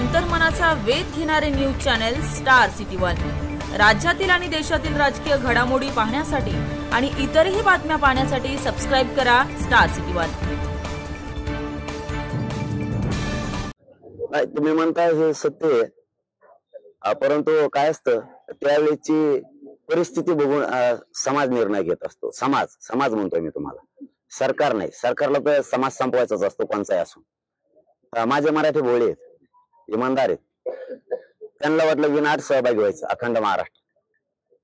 अंतर्मनाचा वेध घेणारे news channel star city one. राज्यातील आणि देशातील राजकीय घडामोडी पाहण्यासाठी आणि इतरही बातम्या पाहण्यासाठी सबस्क्राइब करा स्टार सिटी वन। तुम्ही म्हणता हे सत्य आहे, परंतु काय असतं त्यावेळेची परिस्थिती बघून समाज निर्णय घेत असतो। समाज म्हणतोय मी तुम्हाला, सरकार नाही। सरकारला तर समाज संपवायचाच असतो कोणचाही असो। माझे मराठी भोळे आहेत, इमानदार आहेत, त्यांना वाटलं विनाट सहभागी व्हायचं अखंड महाराष्ट्र।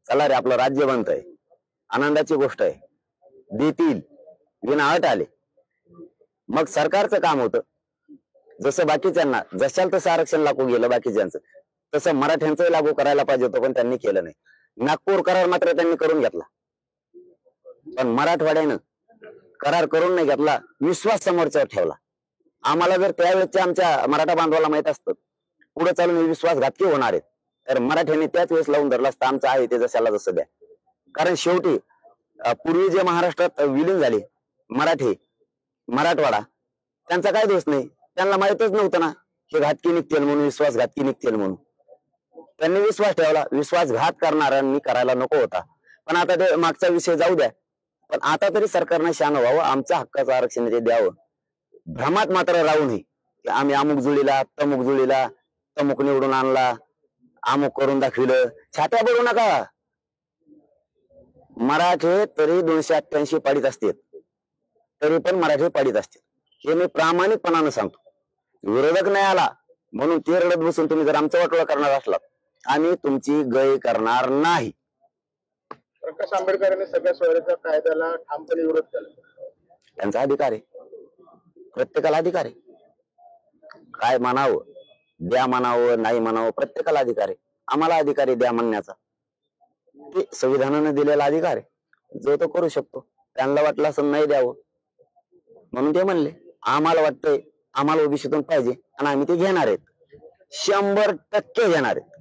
चला रे, आपलं राज्य बनतंय, आनंदाची गोष्ट आहे, देतील विनाअट आले। मग सरकारचं काम होतं जसं बाकीच्यांना जशाल तसं आरक्षण लागू गेलं बाकीच्यांचं, तसं मराठ्यांचं लागू करायला पाहिजे होतं, पण त्यांनी केलं नाही। नागपूर करार मात्र त्यांनी करून घेतला, पण मराठवाड्यानं करार करून नाही घेतला, विश्वास समोरच्यावर ठेवला। आम्हाला जर त्यावेळेच्या आमच्या मराठा बांधवाला माहित असतं पुढे चालून विश्वासघातकी होणार आहेत, तर मराठ्यांनी त्याच वेळेस लावून धरला असतं आमचं आहे ते जशाला जसं द्या। कारण शेवटी पूर्वी जे महाराष्ट्रात विलीन झाले मराठवाडा, त्यांचा काय दोष नाही। त्यांना माहितच नव्हतं ना हे घातकी निघतील म्हणून, विश्वासघातकी निघतील म्हणून। त्यांनी विश्वास ठेवला, विश्वासघात करणाऱ्यांनी करायला नको होता। पण आता ते मागचा विषय जाऊ द्या, पण आता तरी सरकारने शहाणं व्हावं, आमच्या हक्काचं आरक्षण ते द्यावं। भ्रमात मात्र राहू नये की आम्ही अमुक जुळीला तमुक निवडून आणला, अमुक करून दाखविलं, छात्या बोलू नका। मराठे तरी 288 पाडीत असतील, तरी पण मराठी पाडीत असतील, हे मी प्रामाणिकपणानं सांगतो। विरोधक नाही आला म्हणून ते रडत बसून तुम्ही जर आमचं वाटोळं करणार असलात, आम्ही तुमची गय करणार नाही। प्रकाश आंबेडकरांनी सगळ्या सोयऱ्याच्या कायद्याला ठामपणे विरोध केला। त्यांचा अधिकार आहे, प्रत्येकाला अधिकार आहे। काय म्हणावं, द्या म्हणावं नाही म्हणावं, प्रत्येकाला अधिकार आहे। आम्हाला अधिकार आहे द्या म्हणण्याचा, ते संविधानाने दिलेला अधिकार आहे, जो तो करू शकतो। त्यांना वाटलं असं नाही द्यावं म्हणून ते म्हणले, आम्हाला वाटतंय आम्हाला ओबीसीतून पाहिजे आणि आम्ही ते घेणार आहेत, 100% घेणार आहेत।